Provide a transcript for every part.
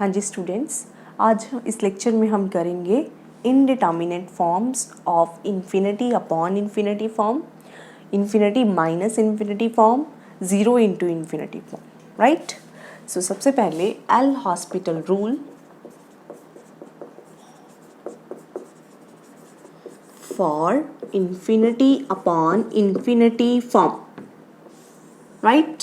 हाँ जी स्टूडेंट्स, आज इस लेक्चर में हम करेंगे indeterminate forms of infinity upon infinity form, infinity minus infinity form, zero into infinity form, right. So सबसे पहले L'Hopital rule for infinity upon infinity form, right.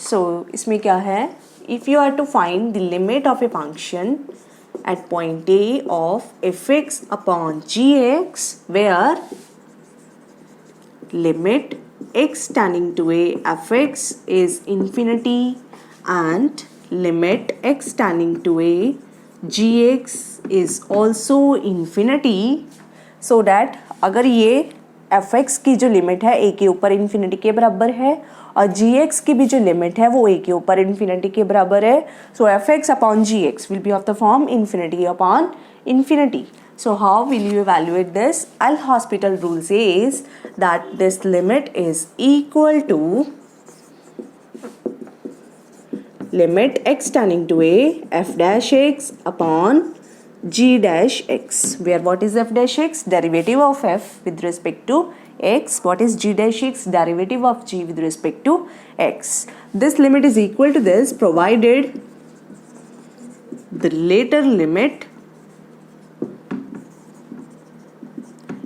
So इसमें क्या है, if you are to find the limit of a function at point A of fx upon gx where limit x tending to a fx is infinity and limit x tending to a gx is also infinity, so that अगर ये fx की जो limit है a के ऊपर infinity के बराबर है और gx की भी जो लिमिट है वो a के ऊपर इन्फिनिटी के बराबर है, सो fx upon gx will be of the form infinity upon infinity. So how will you evaluate this? L Hospital rule says that this limit is equal to limit x tending to a f dash x upon g dash x, where what is f dash x? Derivative of f with respect to x. What is g dash x? Derivative of g with respect to x. This limit is equal to this provided the later limit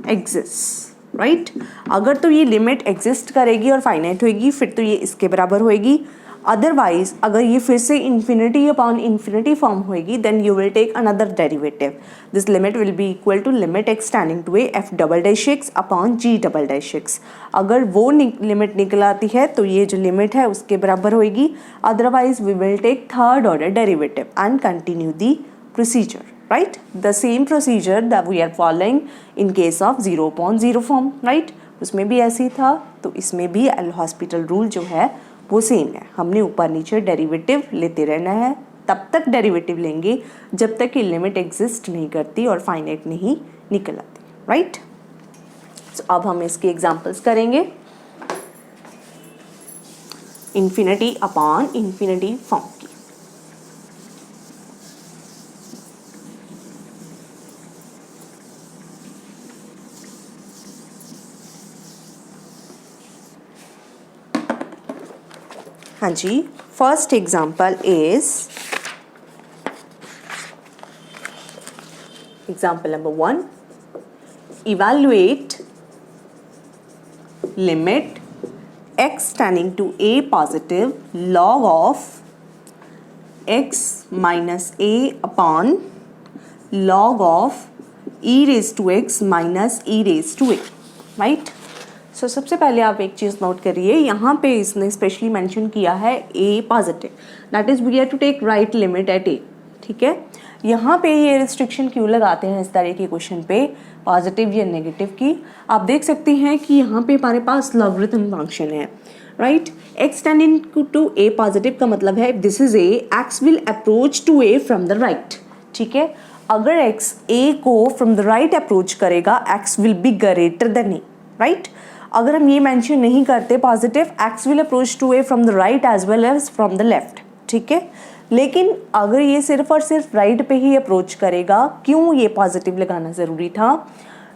exists, right? अगर तो ये limit exist करेगी और finite होगी फिर तो ये इसके बराबर होगी, अदरवाइज अगर ये फिर से इन्फिनिटी अपॉन इन्फिनिटी फॉर्म होगी then you will take another derivative. This limit will be equal to limit x tending to a f double dash x upon g double dash x. अगर वो limit निकल आती है तो ये जो limit है उसके बराबर होगी, otherwise we will take third order derivative and continue the procedure, right? The same procedure that we are following in case of 0 upon 0 form, right? उसमें भी ऐसे ही था तो इसमें भी एल हॉस्पिटल रूल जो है वो सेम है. हमने ऊपर नीचे डेरिवेटिव लेते रहना है, तब तक डेरिवेटिव लेंगे जब तक कि लिमिट एग्जिस्ट नहीं करती और फाइनाइट नहीं निकल आती, राइट. सो अब हम इसके एग्जांपल्स करेंगे इन्फिनिटी अपॉन इन्फिनिटी फॉर्म की. हाँ जी, first example is example number 1. Evaluate limit x tending to a positive log of x minus a upon log of e raise to x minus e raise to a, right. So सबसे पहले आप एक चीज़ note करिए, यहाँ पे इसने specially mention किया है a positive, that is we have to take right limit at a, ठीक है. यहाँ पे ये रिस्ट्रिक्शन क्यों लगाते हैं इस तरह के क्वेश्चन पे, पॉजिटिव या नेगेटिव की. आप देख सकते हैं कि यहाँ पे हमारे पास लॉगरिथम फंक्शन है, right. x tending to a positive का मतलब है this is a, x will approach to a from the right, ठीक है. अगर x a को फ्रॉम द राइट अप्रोच करेगा x will be greater than a, right. अगर हम ये मेंशन नहीं करते positive x will approach to a from the right as well as from the left, ठीक है. लेकिन अगर ये सिर्फ और सिर्फ राइट पे ही अप्रोच करेगा, क्यों ये पॉजिटिव लगाना ज़रूरी था,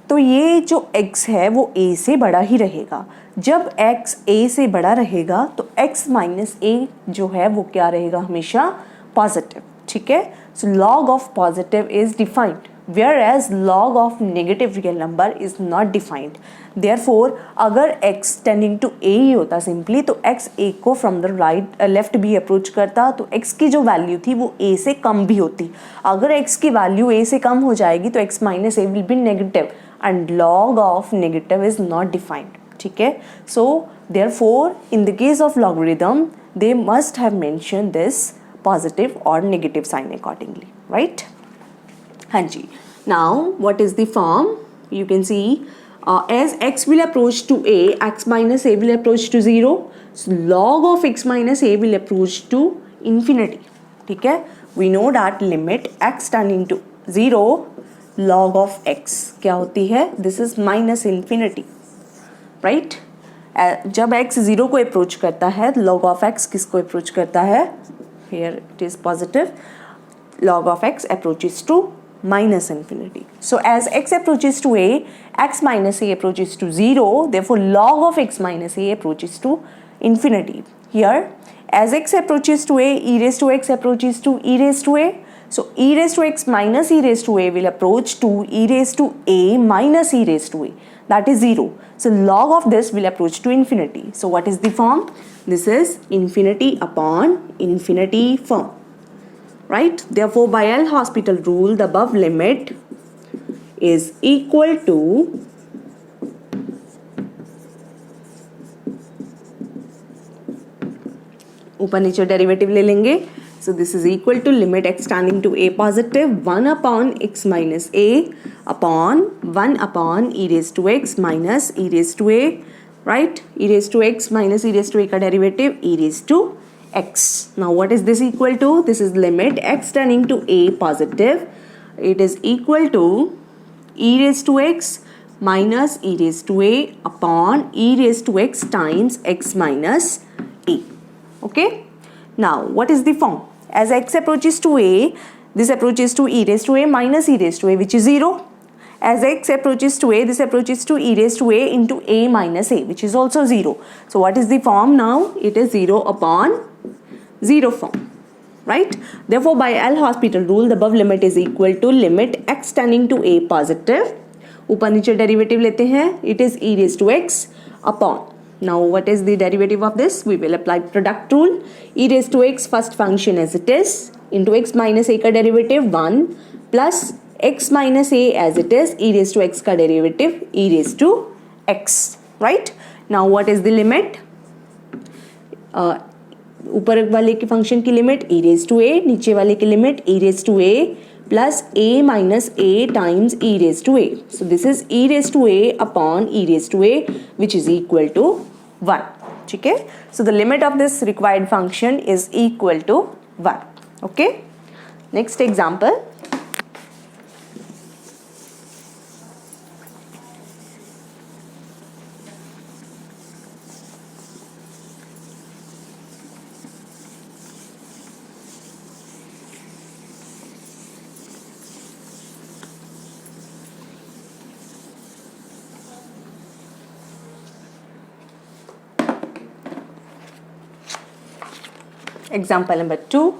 तो ये जो x है वो a से बड़ा ही रहेगा. जब x a से बड़ा रहेगा तो x माइनस a जो है वो क्या रहेगा, हमेशा पॉजिटिव, ठीक है. सो log of positive is defined whereas log of negative real number is not defined. Therefore अगर x tending to a ही होता सिंपली तो x a को from the right left भी अप्रोच करता तो x की जो वैल्यू थी वो a से कम भी होती. अगर x की वैल्यू a से कम हो जाएगी तो x minus a will be negative and log of negative is not defined, ठीक है. So therefore in the case of logarithm they must have mentioned this positive or negative sign accordingly, right. हाँ जी. Now what is the form? You can see as x will approach to a, x minus a will approach to 0. So log of x minus a will approach to infinity, ठीक है. We know that limit x tending to 0 log of x क्या होती है, this is minus infinity, right. जब x 0 को approach करता है log of x किसको अप्रोच करता है, here it is positive, log of x approaches to minus infinity. So as x approaches to a, x minus a approaches to 0, therefore log of x minus a approaches to infinity. Here, as x approaches to a, e raised to x approaches to e raised to a. So e raised to x minus e raised to a will approach to e raised to a minus e raised to a. That is 0. So log of this will approach to infinity. So what is the form? This is infinity upon infinity form. Right? Therefore, by L'Hospital rule, the above limit is equal to ऊपर नीचे derivative ले लेंगे. So this is equal to limit x tending to a positive 1 upon x minus a upon 1 upon e raised to x minus e raised to a, right? E raised to x minus e raised to a का derivative e raised to x. Now what is this equal to? This is limit x tending to a positive. It is equal to e raised to x minus e raised to a upon e raised to x times x minus a. Okay? Now what is the form? As x approaches to a, this approaches to e raised to a minus e raised to a, which is 0. As x approaches to a, this approaches to e raised to a into a minus a, which is also 0. So what is the form now? It is 0 upon 0 form, right? Therefore, by L'Hospital rule, the above limit is equal to limit x tending to a positive. ऊपर नीचे derivative लेते हैं. It is e raised to x upon. Now what is the derivative of this? We will apply product rule. E raised to x first function as it is into x minus a का derivative 1 plus x minus a as it is e raised to x का derivative e raised to x, right? Now what is the limit? ऊपर वाले के function की limit e raised to a, नीचे वाले की limit e raised to a plus a minus a times e raised to a. So this is e raised to a upon e raised to a, which is equal to 1. ठीक है? So the limit of this required function is equal to 1. Okay? Next example. Example number 2.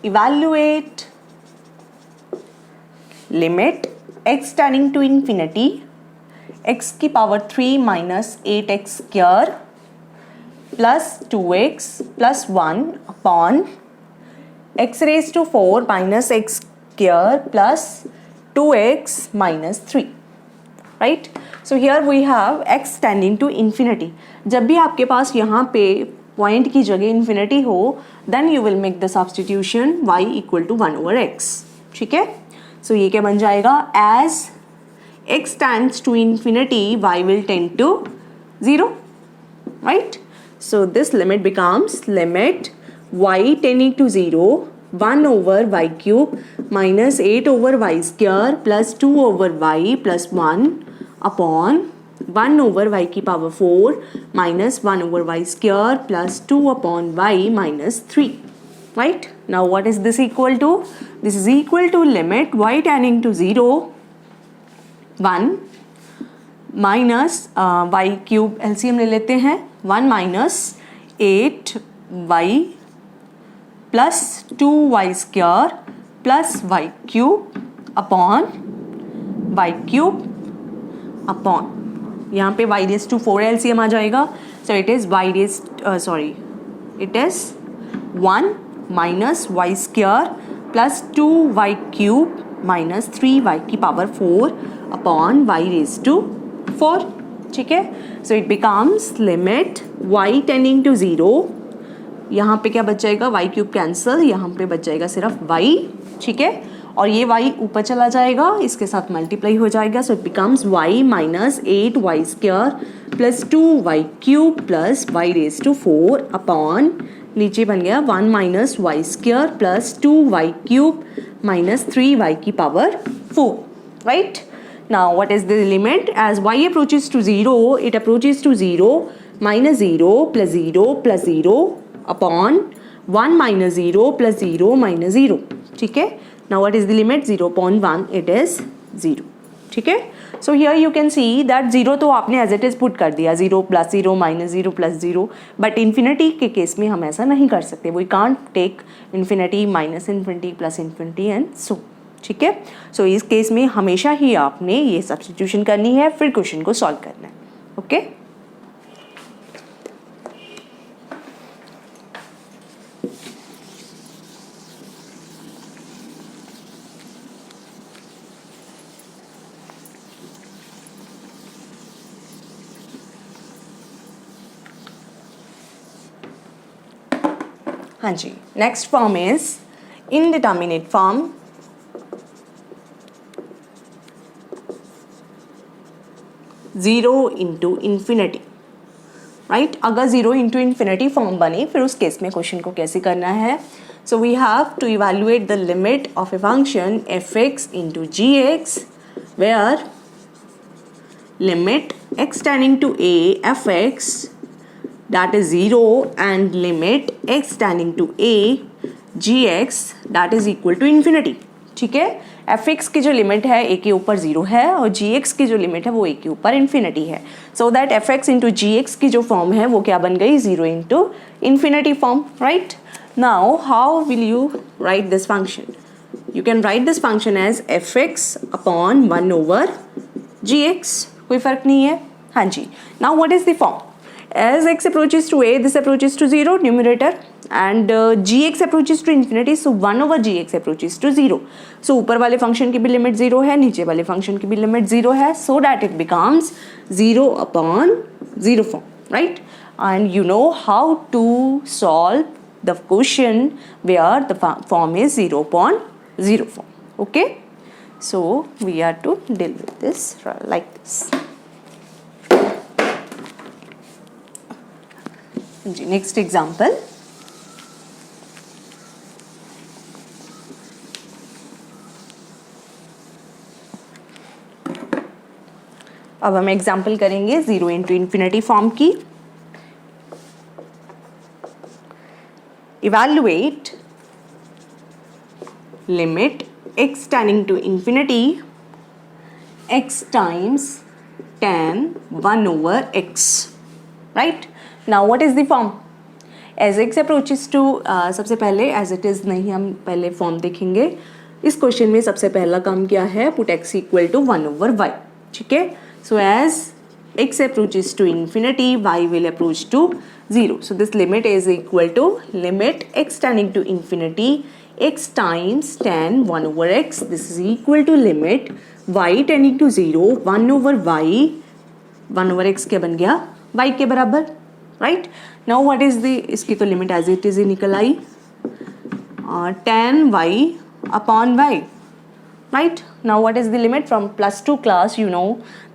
Evaluate limit x tending to infinity x की power 3 minus 8x square plus 2x plus 1 upon x raised to 4 minus x square plus 2x minus 3. Right? So here we have x tending to infinity. जब भी आपके पास यहाँ पे point की जगह infinity हो, then you will make the substitution y equal to 1 over x. ठीक है? सो ये क्या बन जाएगा? As x tends to infinity y will tend to 0, right? So this limit becomes limit y tending to 0 1 over y cube minus 8 over y square plus 2 over y plus 1 upon 1 over y की power 4 minus 1 over y square plus 2 upon y minus 3. Right? Now what is this equal to? This is equal to limit y tending to 0 1 minus y cube LCM ले लेते हैं 1 minus 8y plus 2y square plus y cube upon y cube upon यहाँ पे y raised to 4 LCM आ जाएगा. So it is y raised it is 1 minus y square plus 2y cube minus 3y की power 4 upon y raised to 4. ठीक है? So it becomes limit y tending to 0. यहाँ पे क्या बच जाएगा? y cube cancel, यहाँ पे बच जाएगा सिर्फ y. ठीक है? और ये y ऊपर चला जाएगा, इसके साथ मल्टीप्लाई हो जाएगा. So it becomes y minus 8y square plus 2y cube plus y raise to 4 upon नीचे बन गया 1 minus y square plus 2y cube minus 3y की power 4. Right? Now what is the limit? As y approaches to 0, it approaches to 0 minus 0 plus 0 plus 0 upon 1 minus 0 plus 0 minus 0. ठीक है. Now what is the limit? 0.1, it is 0. ठीक है. So here you can see that 0 तो आपने as it is put कर दिया, 0 plus 0 minus 0 plus 0, but infinity के case में हम ऐसा नहीं कर सकते. We can't take infinity, minus infinity, plus infinity and so. ठीक है. So इस केस में हमेशा ही आपने ये सब्स्टिट्यूशन करनी है, फिर क्वेश्चन को सॉल्व करना है. ओके. हाँ जी. Next form is indeterminate form. Zero into infinity. Right. अगर ज़ीरो इंटू इन्फिनिटी फॉर्म बने फिर उस केस में क्वेश्चन को कैसे करना है. So we have to evaluate the limit of a function f x into g x where limit x tending to a f x that is 0 and limit x tending to a gx that is equal to infinity. ठीक है. fx की जो limit है a के ऊपर 0 है और gx की जो लिमिट है वो a के ऊपर infinity है. So that fx into gx की जो फॉर्म है वो क्या बन गई? 0 into infinity form. Right? Now how will you write this function? You can write this function as fx upon 1 over gx. कोई फर्क नहीं है. हाँ जी. Now what is the form? As x approaches to a, this approaches to 0 numerator and gx approaches to infinity, so 1 over gx approaches to 0. So ऊपर वाले function की भी limit 0 है, नीचे वाले फंक्शन की भी लिमिट 0 है, so that it becomes 0 upon 0 form, right? And you know how to solve the question where the form is 0 upon 0 form. Okay? So we are to deal with this like this. Next example. अब हम example करेंगे 0 into infinity form की. Evaluate limit x tending to infinity x times tan 1 over x. Right. Now what is the form? As x approaches to सबसे पहले as it is नहीं, हम पहले form देखेंगे. इस क्वेश्चन में सबसे पहला काम क्या है? Put x equal to 1 over y. ठीक है. So as x approaches to infinity, y will approach to 0. So this limit is equal to limit x tending to infinity x times tan 1 over x. This is equal to limit y tending to 0 1 over y. 1 over x क्या बन गया? y के बराबर. Right. Now what is the, इसकी तो limit as it is ही निकल आई, tan y अपॉन y. Right. Now what is the limit from +2 class? You know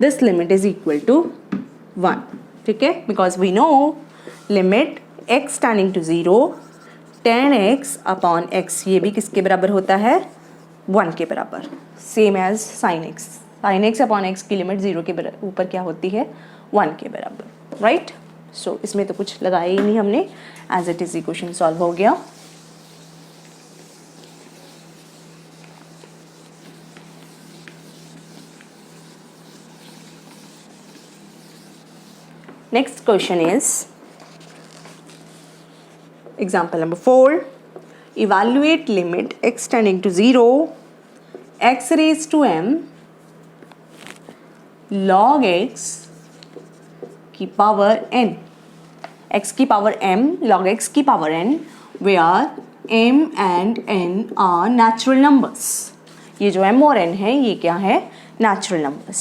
this limit is equal to 1. ठीक है. Because we know limit x tending to 0 tan x upon x, ये भी किसके बराबर होता है? 1 के बराबर. Same as sin x. sin x upon x की लिमिट 0 के ऊपर क्या होती है? 1 के बराबर. राइट. सो इसमें तो कुछ लगाया ही नहीं हमने, as it is equation solve हो गया. Next question is example number 4. Evaluate limit x tending to 0 x raised to m log x की पावर n, x की पावर m log x की power n, where m and n are natural numbers. ये जो m और n है ये क्या है? natural numbers.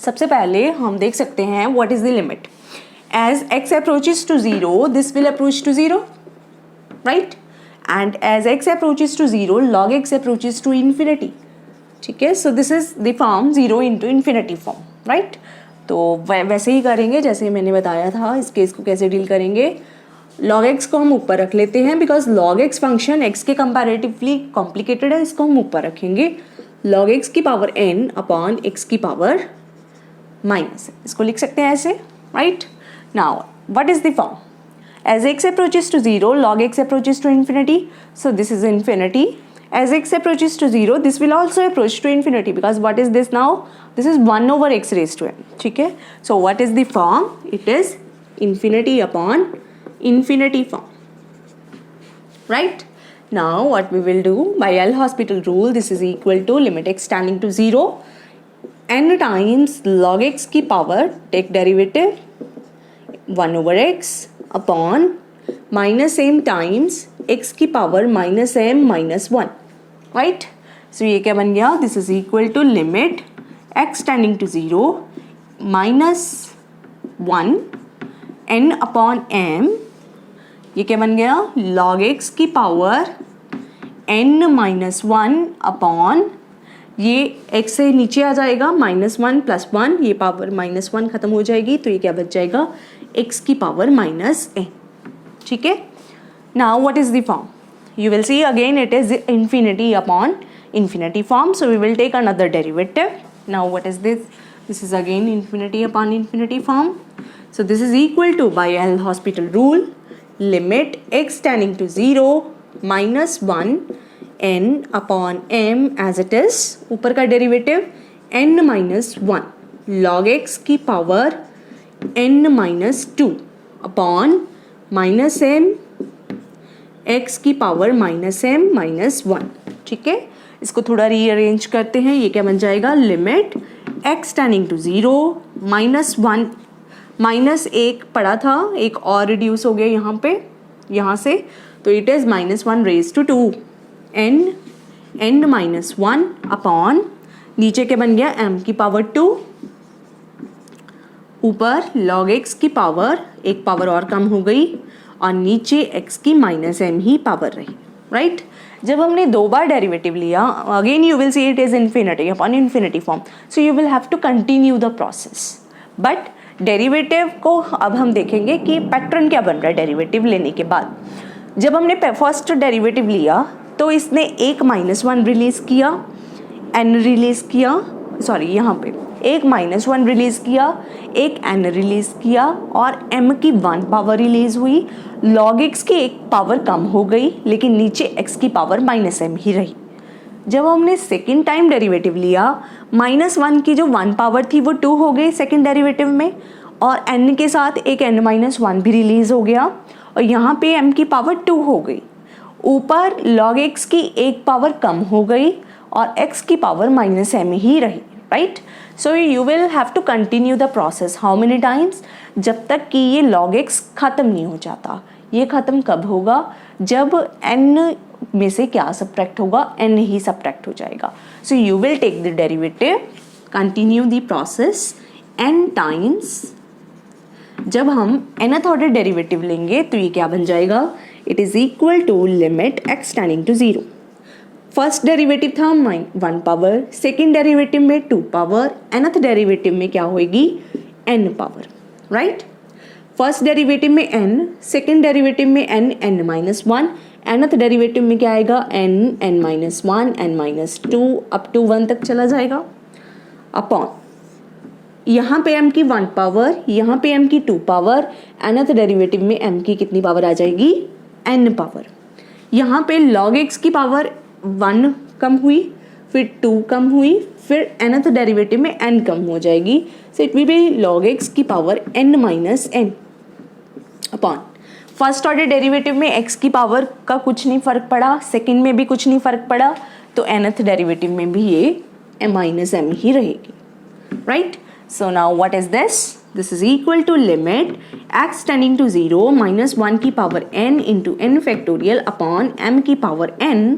सबसे पहले हम देख सकते हैं what is the limit. As x approaches to 0, this will approach to 0, right? And as x approaches to 0, log x approaches to infinity. ठीक है. So this is the form 0 into infinity form, right? तो वैसे ही करेंगे जैसे मैंने बताया था. इस केस को कैसे डील करेंगे? log x को हम ऊपर रख लेते हैं because log x function x के कंपैरेटिवली कॉम्प्लिकेटेड है, इसको हम ऊपर रखेंगे. log x की पावर n अपॉन x की पावर माइनस, इसको लिख सकते हैं ऐसे. Right. Now what is the form? As x approaches to 0, log x approaches to infinity. So this is infinity. As x approaches to 0, this will also approach to infinity, because what is this now? This is 1 over x raised to n. ठीक है? So what is the form? It is infinity upon infinity form. Right? Now what we will do, by L'Hospital rule, this is equal to limit x tending to 0, n times log x की power, take derivative 1 over x upon minus m times x की power minus m minus 1. Right? So ये क्या बन गया? This is equal to limit x tending to 0 minus 1 n upon m. ये क्या बन गया? log x की पावर n माइनस 1 अपॉन, ये x से नीचे आ जाएगा, -1 + 1, ये पावर -1 खत्म हो जाएगी, तो ये क्या बच जाएगा? x की पावर -n. ठीक है? Now what is the form? You will see again it is infinity upon infinity form, so we will take another derivative. Now what is this? This is again infinity upon infinity form. So this is equal to, by L'Hospital rule, limit x tending to 0 minus 1 n upon m as it is, ऊपर का derivative n minus 1 log x की power n minus 2 upon minus m x की power minus m minus 1. ठीक है? इसको थोड़ा rearrange करते हैं. ये क्या बन जाएगा? लिमिट x टेंडिंग टू 0 -1 -1 पड़ा था, एक और रिड्यूस हो गया यहाँ पे, यहाँ से, तो it is -1 raise to 2 n -1 upon, नीचे क्या बन गया? m की पावर 2, ऊपर log x की पावर, एक पावर और कम हो गई, और नीचे x की -m ही पावर रही. राइट? जब हमने 2 बार डेरिवेटिव लिया, again you will see it is infinity upon infinity form, so you will have to continue the process. But derivative को अब हम देखेंगे कि पैटर्न क्या बन रहा है डेरिवेटिव लेने के बाद. जब हमने फर्स्ट डेरिवेटिव लिया तो इसने एक -1 रिलीज किया, n रिलीज किया, सॉरी यहाँ पे एक -1 रिलीज किया, एक n रिलीज किया, और m की 1 पावर रिलीज हुई, log x की एक पावर कम हो गई, लेकिन नीचे x की पावर -m ही रही. जब हमने सेकेंड टाइम डेरिवेटिव लिया, -1 की जो 1 पावर थी वो 2 हो गई सेकेंड डेरिवेटिव में, और n के साथ एक n-1 भी रिलीज हो गया, और यहाँ पे m की पावर 2 हो गई, ऊपर log x की एक पावर कम हो गई, और x की पावर -m ही रही. Right? So you will have to continue the process. How many times? जब तक कि ये log x खत्म नहीं हो जाता. ये खत्म कब होगा? जब n में से क्या सब्ट्रैक्ट होगा? n ही सब्ट्रैक्ट हो जाएगा. So you will take the derivative, continue the process n times. जब हम nth ऑर्डर डेरिवेटिव लेंगे तो ये क्या बन जाएगा? It is equal to limit x tending to 0. First derivative था 1 पावर, सेकेंड डेरिवेटिव में 2 पावर, nth डेरिवेटिव में क्या होगी? n power. Right? First derivative में n, सेकेंड डेरिवेटिव में n-1, nth डेरिवेटिव में क्या आएगा? n-1, n-2 अप टू 1 तक चला जाएगा, अपॉन यहाँ पे m की 1 पावर, यहाँ पे m की 2 पावर, nth डेरिवेटिव में m की कितनी पावर आ जाएगी? n power. यहाँ पे log x की पावर 1 कम हुई, फिर 2 कम हुई, फिर nth डेरिवेटिव में n कम हो जाएगी, so it will be log x की power n-n upon first order derivative में x की पावर का कुछ नहीं फर्क पड़ा, सेकंड में भी कुछ नहीं फर्क पड़ा, तो nth डेरिवेटिव में भी ये m ही रहेगी. Right? So now what is this? This is equal to limit x tending to 0 -1 की power n into n factorial upon m की पावर n,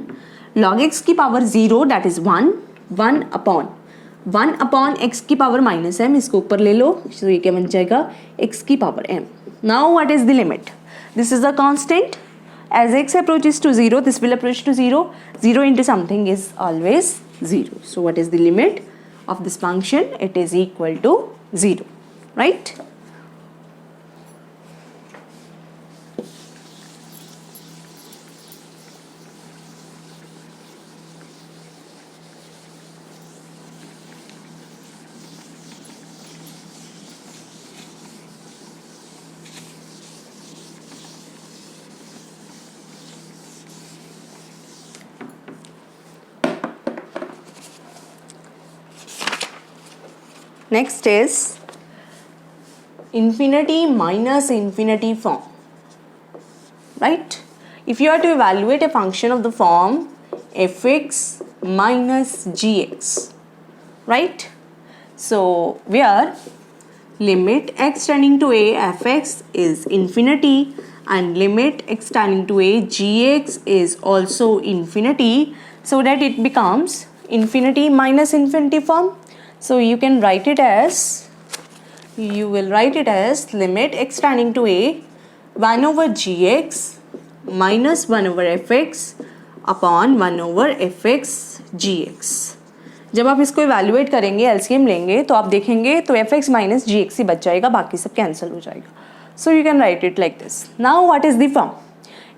log x की power 0 that is 1 upon x की power -m, इसको ऊपर ले लो, तो ये क्या बन जाएगा? x की power m. Now what is the limit? This is a constant. As x approaches to 0, this will approach to 0. 0 into something is always 0. So what is the limit of this function? It is equal to 0. Right? Next is infinity minus infinity form, right? If you are to evaluate a function of the form fx minus gx, right? So where limit x tending to a fx is infinity and limit x tending to a gx is also infinity, so that it becomes infinity minus infinity form. So you can write it as, you will write it as limit x tending to a 1 over gx minus 1 over fx upon 1 over fx gx. जब आप इसको evaluate करेंगे, LCM लेंगे, तो आप देखेंगे तो fx minus gx ही बच जाएगा, बाकी सब कैंसिल हो जाएगा. So you can write it like this. Now what is the form?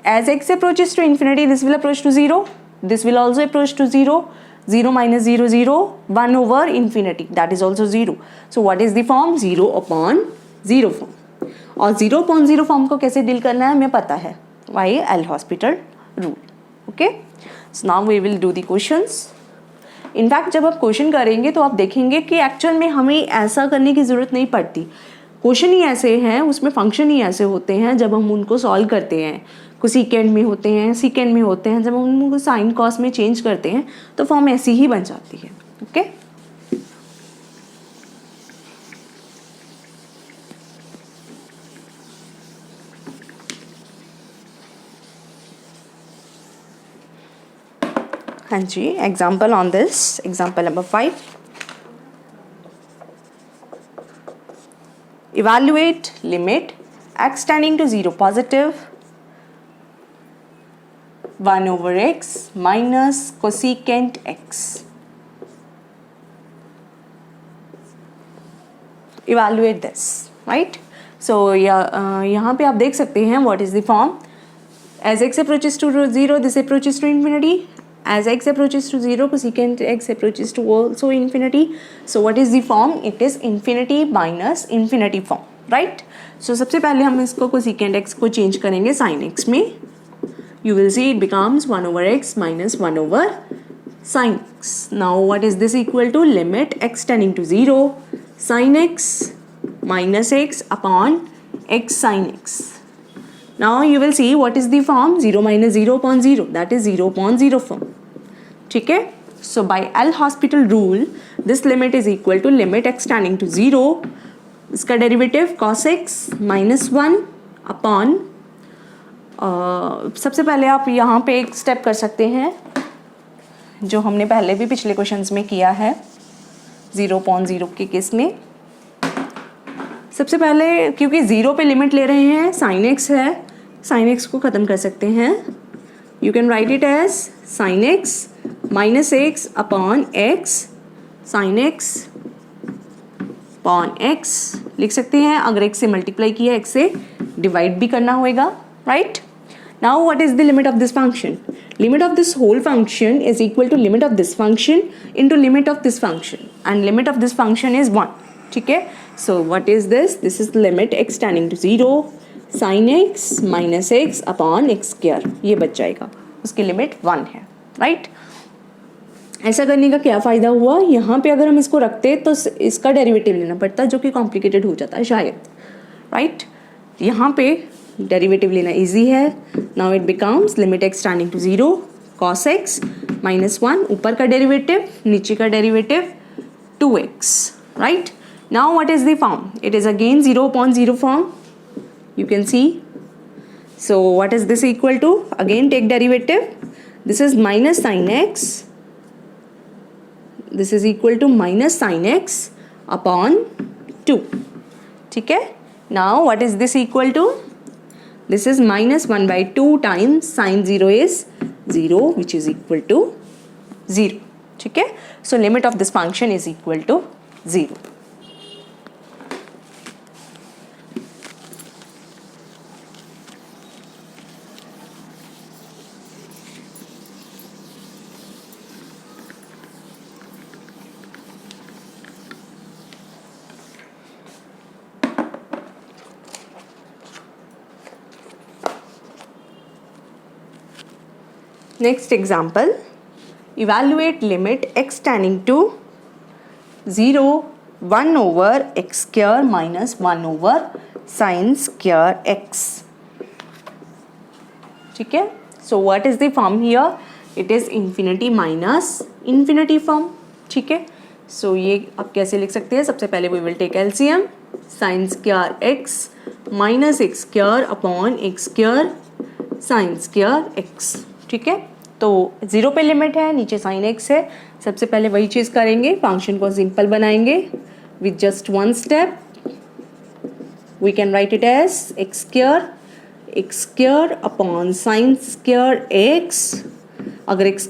As x approaches to infinity, this will approach to 0. This will also approach to 0. 0 minus 0, 0. 1 over infinity, that is also 0. So what is the form? 0 upon 0 form. और 0 upon 0 form को कैसे deal करना है हमें पता है. Why? L'Hospital rule. Okay? So now we will do the questions. In fact जब आप क्वेश्चन करेंगे तो आप देखेंगे कि एक्चुअल में हमें ऐसा करने की ज़रूरत नहीं पड़ती. क्वेश्चन ही ऐसे हैं, उसमें फंक्शन ही ऐसे होते हैं, जब हम उनको सॉल्व करते हैं कोसेकेंड में होते हैं, सीकेंड में होते हैं, जब हम उनको साइन कॉस में चेंज करते हैं तो फॉर्म ऐसी ही बन जाती है. ओके हाँ जी, example on this, example number 5. Evaluate limit x tending to 0 positive 1 over x minus cosecant x. Evaluate this, right? So यहाँ पे आप देख सकते हैं what is the form. As x approaches to 0, this approaches to infinity. As x approaches to 0, cosecant x approaches to also infinity. So what is the form? It is infinity minus infinity form, right? So सबसे पहले हम इसको cosecant x को change करेंगे sin x में. You will see it becomes 1 over x minus 1 over sin x. Now what is this equal to? Limit x tending to 0 sin x minus x upon x sin x. Now you will see what is the form. 0 minus 0 upon 0, that is 0 upon 0 form. ठीक है? So by L'Hospital rule, this limit is equal to limit x tending to 0, इसका derivative cos x minus 1 upon सबसे पहले आप यहाँ पे एक step कर सकते हैं जो हमने पहले भी पिछले क्वेश्चंस में किया है 0 upon 0 के केस में. सबसे पहले क्योंकि 0 पे लिमिट ले रहे हैं, sin x है, sin x को ख़त्म कर सकते हैं. You can write it as sin x minus x upon x sin x upon x लिख सकते हैं. अगर x से मल्टीप्लाई किया x से डिवाइड भी करना होगा, right? Now what is the limit of this function? Limit of this whole function is equal to limit of this function into limit of this function, and limit of this function is 1. ठीक है? So what is this? This is limit x tending to 0 sin x minus x upon x square, ये बच जाएगा, उसकी limit 1 है, right? ऐसा करने का क्या फ़ायदा हुआ? यहाँ पे अगर हम इसको रखते तो इसका डेरिवेटिव लेना पड़ता, जो कि कॉम्प्लिकेटेड हो जाता है शायद, राइट? यहाँ पे डेरिवेटिव लेना इजी है. Now it becomes limit x tending to 0 cos x minus 1, ऊपर का डेरिवेटिव, नीचे का derivative 2x, right? Now what is the form? It is again 0 upon 0 form. You can see. So what is this equal to? Again take derivative. This is minus sin x. This is equal to minus sin x upon 2. ठीक है? Now what is this equal to? This is minus 1 by 2 times sin 0 is 0, which is equal to 0. ठीक है? So limit of this function is equal to 0. Next example, evaluate limit x tending to 0 1 over x square minus 1 over sin square x. ठीक है. So what is the form here? It is infinity minus infinity form. ठीक है. So ये अब कैसे लिख सकते हैं? सबसे पहले we will take LCM. sin square x minus x square upon x square sin square x. ठीक है. तो 0 पे लिमिट है, नीचे sin x है. सबसे पहले वही चीज़ करेंगे, फंक्शन को सिंपल बनाएंगे with just one step. We can write it as x square upon sin square x. अगर x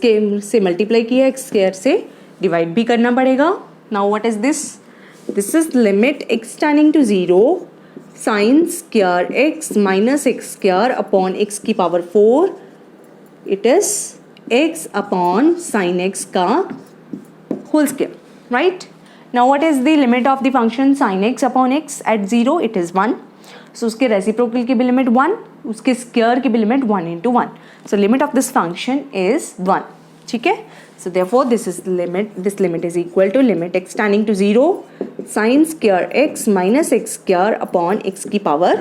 से मल्टीप्लाई किया x square से डिवाइड भी करना पड़ेगा. Now what is this? This is limit x tending to 0 sin square x minus x square upon x की power 4. It is x upon sin x का whole square, right? Now what is the limit of the function sin x upon x at 0? It is 1. So उसके reciprocal की भी limit 1, उसके square की भी limit 1 into 1. So limit of this function is 1. ठीक है. So therefore this limit is equal to limit x tending to 0 sin square x minus x square upon x की power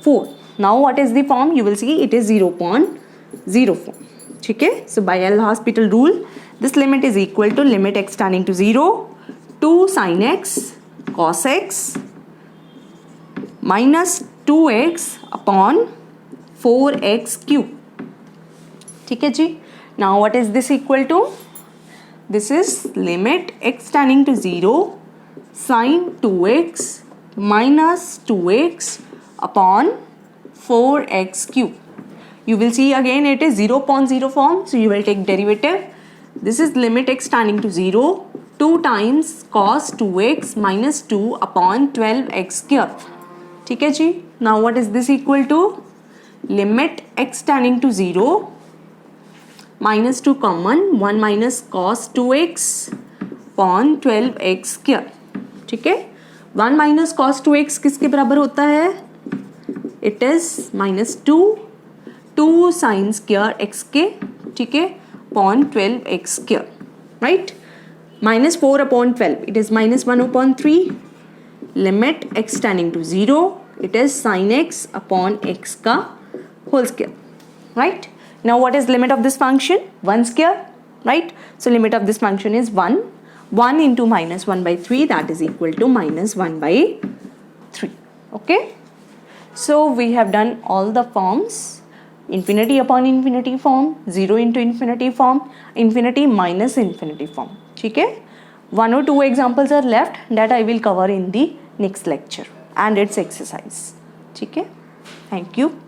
4. Now what is the form? You will see it is 0.0 form. ठीक है. So by L'Hospital rule, this limit is equal to limit x tending to 0 2 sin x cos x minus 2x upon 4x cube. ठीक है जी. Now what is this equal to? This is limit x tending to 0 sin 2x minus 2x upon 4x cube. You will see again it is 0.0 form, so you will take derivative. This is limit x tending to 0 2 times cos 2x minus 2 upon 12x square. ठीक है जी. Now what is this equal to? Limit x tending to 0 minus 2 common 1 minus cos 2x upon 12x square. ठीक है. 1 minus cos 2x किसके बराबर होता है? It is minus 2 sin square x के. ठीक है. upon 12x square. Right? Minus 4 upon 12, it is minus 1 upon 3. Limit x tending to 0, it is sin x upon x का whole square. Right? Now what is limit of this function? 1 square. Right? So limit of this function is 1. 1 into minus 1 by 3, that is equal to minus 1 by 3. Okay? So we have done all the forms. Infinity upon infinity form, 0 into infinity form, infinity minus infinity form. ठीक है. 1 or 2 examples are left that I will cover in the next lecture and its exercise. ठीक है. Thank you.